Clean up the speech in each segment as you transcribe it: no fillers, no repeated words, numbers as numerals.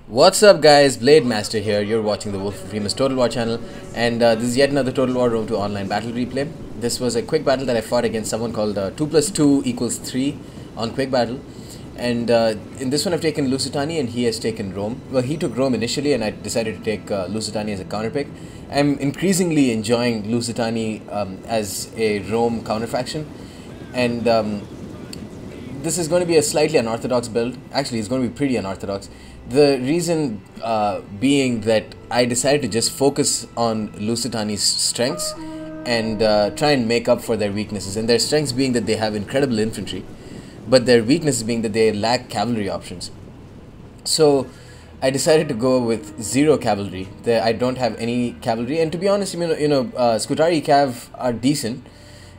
What's up guys, Blade Master here. You're watching the Wolf of Remus Total War channel, and this is yet another Total War Rome 2 online battle replay. This was a quick battle that I fought against someone called 2 plus 2 equals 3 on quick battle, and in this one I've taken Lusitani and he has taken Rome. Well, he took Rome initially and I decided to take Lusitani as a counterpick. I'm increasingly enjoying Lusitani as a Rome counterfaction, and this is going to be a slightly unorthodox build. Actually, it's going to be pretty unorthodox. The reason being that I decided to just focus on Lusitani's strengths and try and make up for their weaknesses. And their strengths being that they have incredible infantry, but their weaknesses being that they lack cavalry options. So I decided to go with 0 cavalry. I don't have any cavalry, and to be honest, Scutari cav are decent,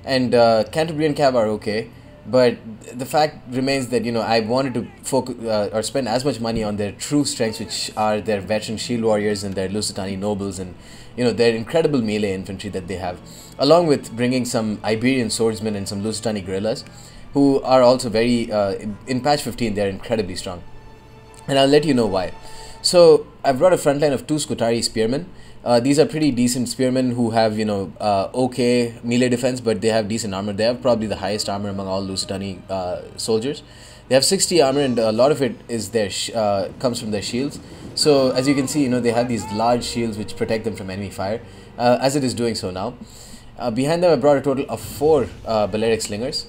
and Cantabrian cav are okay. But the fact remains that I wanted to focus or spend as much money on their true strengths, which are their veteran shield warriors and their Lusitani nobles, and their incredible melee infantry that they have, along with bringing some Iberian swordsmen and some Lusitani guerrillas, who are also very in patch 15 they're incredibly strong, and I'll let you know why. So I've brought a front line of 2 Scutari spearmen. These are pretty decent spearmen who have, okay melee defense, but they have decent armor. They have probably the highest armor among all Lusitani soldiers. They have 60 armor, and a lot of it is their comes from their shields. So as you can see, they have these large shields which protect them from enemy fire, as it is doing so now. Behind them I brought a total of 4 Balearic slingers.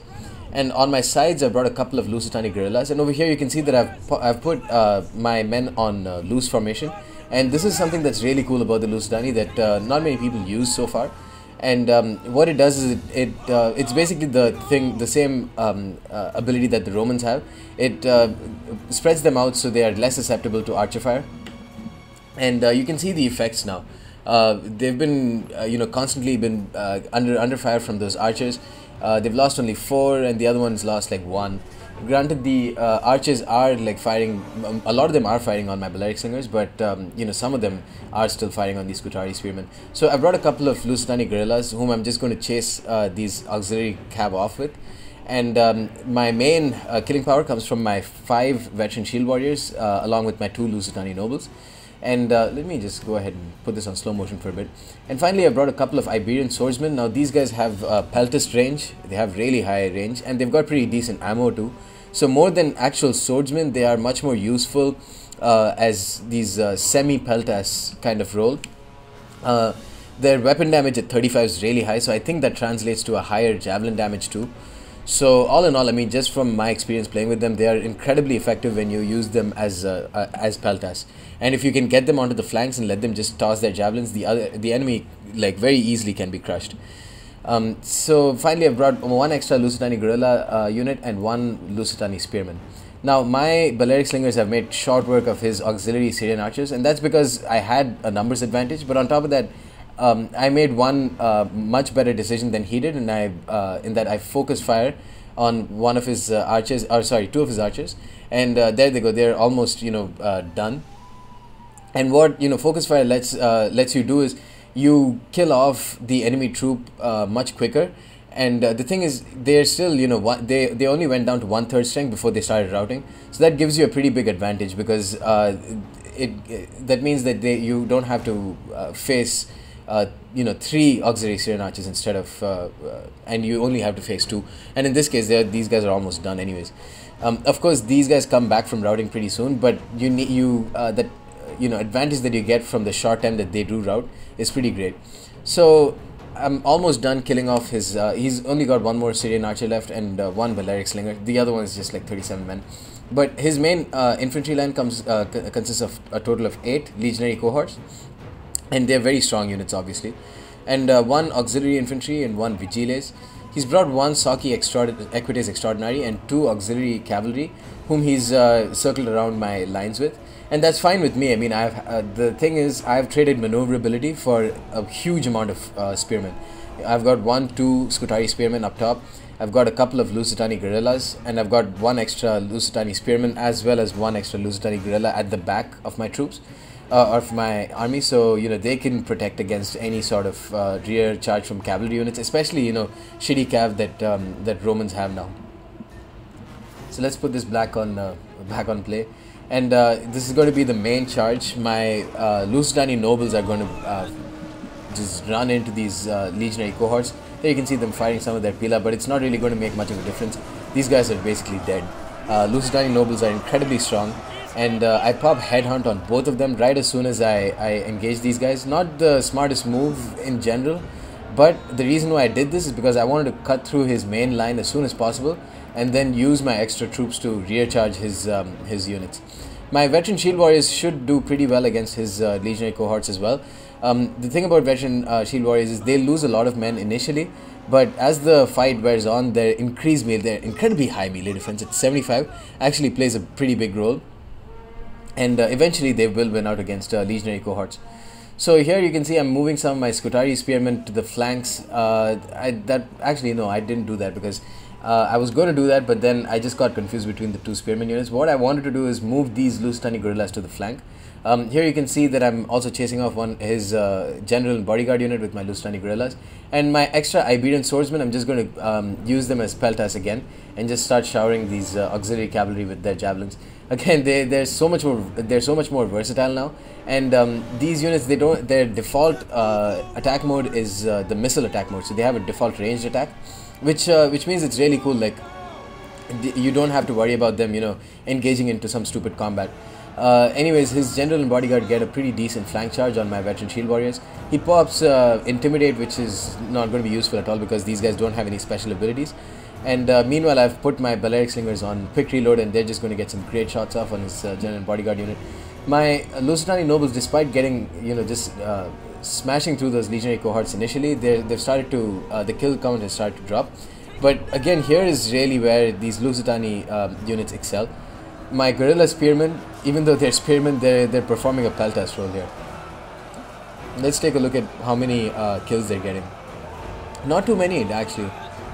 And on my sides, I brought a couple of Lusitani guerrillas. And over here, you can see that I've put my men on loose formation. And this is something that's really cool about the Lusitani that not many people use so far. And what it does is it's basically the same ability that the Romans have. It spreads them out so they are less susceptible to archer fire. And you can see the effects now. They've been constantly been under fire from those archers. They've lost only 4, and the other one's lost like 1. Granted, the archers are like firing, a lot of them are firing on my Balearic slingers, but some of them are still firing on these Scutari spearmen. So I brought a couple of Lusitani guerrillas whom I'm just going to chase these auxiliary cav off with. And my main killing power comes from my 5 veteran shield warriors along with my 2 Lusitani nobles. And let me just go ahead and put this on slow motion for a bit. And finally, I brought a couple of Iberian swordsmen. Now these guys have peltist range, they have really high range, and they've got pretty decent ammo too. So more than actual swordsmen, they are much more useful as these semi-peltas kind of role. Their weapon damage at 35 is really high, so I think that translates to a higher javelin damage too. So all in all, I mean, just from my experience playing with them, they are incredibly effective when you use them as peltas. And if you can get them onto the flanks and let them just toss their javelins, the enemy like very easily can be crushed. So finally, I've brought 1 extra Lusitani guerrilla unit and 1 Lusitani spearman. Now my Balearic slingers have made short work of his auxiliary Syrian archers, and that's because I had a numbers advantage. But on top of that, I made one much better decision than he did, and in that I focused fire on one of his archers, or sorry, 2 of his archers, and there they go. They're almost done. And what focus fire lets you do is you kill off the enemy troop much quicker. And the thing is, they're still they only went down to 1/3 strength before they started routing, so that gives you a pretty big advantage because that means that you don't have to face 3 auxiliary Syrian archers instead of and you only have to face 2, and in this case these guys are almost done anyways. Of course these guys come back from routing pretty soon, but that advantage that you get from the short time that they do route is pretty great. So I'm almost done killing off his he's only got 1 more Syrian archer left and 1 Balearic slinger. The other one is just like 37 men, but his main infantry line consists of a total of 8 legionary cohorts, and they're very strong units obviously, and 1 auxiliary infantry and 1 vigiles. He's brought 1 Saki Equites Extraordinary and 2 auxiliary cavalry whom he's circled around my lines with, and that's fine with me. I mean, the thing is, I've traded maneuverability for a huge amount of spearmen. I've got 2 Scutari spearmen up top, I've got a couple of Lusitani guerrillas, and I've got 1 extra Lusitani spearman as well as 1 extra Lusitani guerrilla at the back of my troops. Of my army, so they can protect against any sort of rear charge from cavalry units, especially shitty cav that Romans have now. So let's put this black on play, and this is going to be the main charge. My Lusitani nobles are going to just run into these legionary cohorts. Here you can see them firing some of their pila, but it's not really going to make much of a difference. These guys are basically dead. Lusitani nobles are incredibly strong, and I pop headhunt on both of them right as soon as I engage these guys. Not the smartest move in general, but the reason why I did this is because I wanted to cut through his main line as soon as possible, and then use my extra troops to rear charge his units. My veteran shield warriors should do pretty well against his legionary cohorts as well. The thing about veteran shield warriors is they lose a lot of men initially, but as the fight wears on, their incredibly high melee defense at 75 actually plays a pretty big role, and eventually they will win out against legionary cohorts. So here you can see I'm moving some of my Scutari spearmen to the flanks. I didn't do that because I was going to do that, but then I just got confused between the two spearmen units. What I wanted to do is move these Lusitani guerrillas to the flank. Here you can see that I'm also chasing off his general and bodyguard unit with my Lusitani guerrillas. And my extra Iberian swordsmen, I'm just going to use them as peltas again and just start showering these auxiliary cavalry with their javelins. Again, they're so much more versatile now, and these units, their default attack mode is the missile attack mode. So they have a default ranged attack, which means it's really cool. Like you don't have to worry about them, engaging into some stupid combat. Anyways, his general and bodyguard get a pretty decent flank charge on my veteran shield warriors. He pops intimidate, which is not going to be useful at all because these guys don't have any special abilities. And meanwhile, I've put my Balearic Slingers on quick reload, and they're just going to get some great shots off on his general and bodyguard unit. My Lusitani nobles, despite getting, just smashing through those legionary cohorts initially, they've started to, the kill count has started to drop. But again, here is really where these Lusitani units excel. My guerrilla spearmen, even though they're spearmen, they're performing a peltas role here. Let's take a look at how many kills they're getting. Not too many, actually.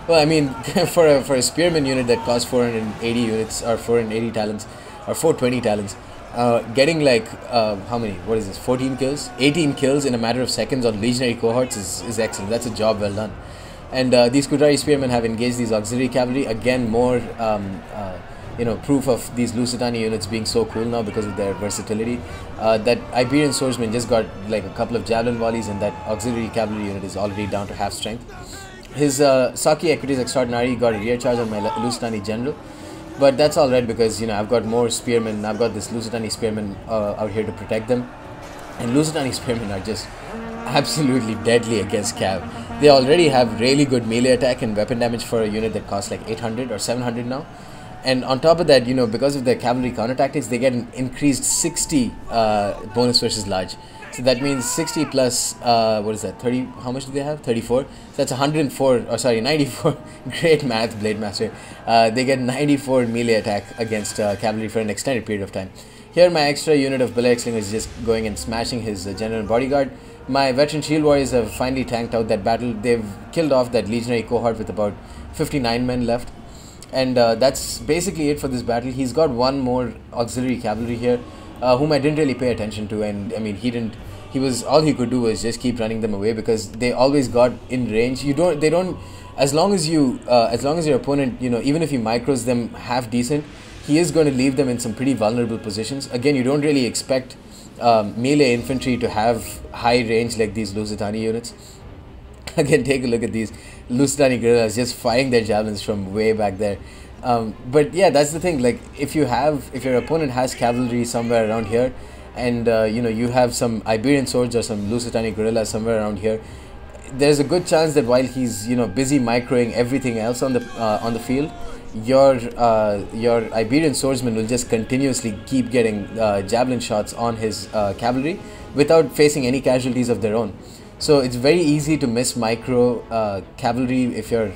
Well, I mean, for a spearman unit that costs 480 units or 480 talents or 420 talents, getting like how many? What is this? 14 kills, 18 kills in a matter of seconds on legionary cohorts is excellent. That's a job well done. And these Scutari spearmen have engaged these auxiliary cavalry. Again, more proof of these Lusitani units being so cool now because of their versatility. That Iberian swordsman just got like a couple of javelin volleys, and that auxiliary cavalry unit is already down to half strength. His Saki Equities Extraordinary got a rear charge on my Lusitani general, but that's alright because I've got more spearmen. I've got this Lusitani spearmen out here to protect them, and Lusitani spearmen are just absolutely deadly against cav. They already have really good melee attack and weapon damage for a unit that costs like 800 or 700 now. And on top of that, because of their cavalry counter tactics, they get an increased 60 bonus versus large. So that means 60 plus, what is that, 30, how much do they have? 34. So that's 94. Great math, Blade Master. They get 94 melee attack against cavalry for an extended period of time. Here my extra unit of Balearic Slingers is just going and smashing his general and bodyguard. My veteran shield warriors have finally tanked out that battle. They've killed off that legionary cohort with about 59 men left. And that's basically it for this battle. He's got one more auxiliary cavalry here, whom I didn't really pay attention to, and I mean all he could do was just keep running them away because they always got in range. As long as your opponent, even if he micros them half decent, he is going to leave them in some pretty vulnerable positions. Again, you don't really expect melee infantry to have high range like these Lusitani units. Again, take a look at these Lusitani guerrillas just firing their javelins from way back there. But yeah, that's the thing. Like, if your opponent has cavalry somewhere around here, and you have some Iberian swords or some Lusitani guerrillas somewhere around here, there's a good chance that while he's busy microing everything else on the field, your Iberian swordsman will just continuously keep getting javelin shots on his cavalry without facing any casualties of their own. So it's very easy to miss micro cavalry if you're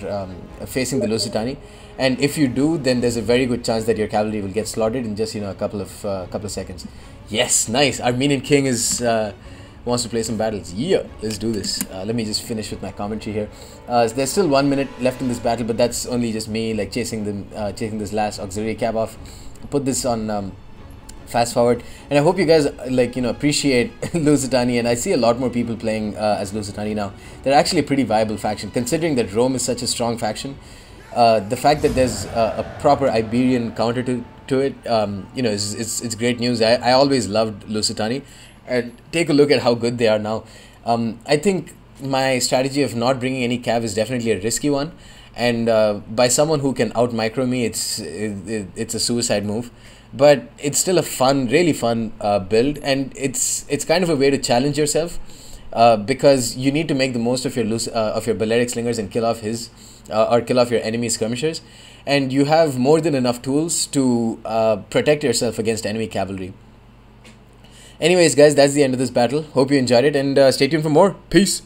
facing the Lusitani, and if you do, then there's a very good chance that your cavalry will get slaughtered in just a couple of seconds. Yes, nice. Armenian King wants to play some battles. Yeah, let's do this. Let me just finish with my commentary here. There's still 1 minute left in this battle, but that's only just me like chasing this last auxiliary cab off. Put this on fast forward, and I hope you guys appreciate Lusitani, and I see a lot more people playing as Lusitani now. They're actually a pretty viable faction considering that Rome is such a strong faction. the fact that there's a proper Iberian counter to it, it's great news. I always loved Lusitani, and take a look at how good they are now. I think my strategy of not bringing any cav is definitely a risky one, and by someone who can out micro me, it's a suicide move. But it's still a fun, really fun build, and it's kind of a way to challenge yourself, because you need to make the most of your Balearic Slingers and kill off or kill off your enemy skirmishers, and you have more than enough tools to protect yourself against enemy cavalry. Anyways, guys, that's the end of this battle. Hope you enjoyed it, and stay tuned for more. Peace.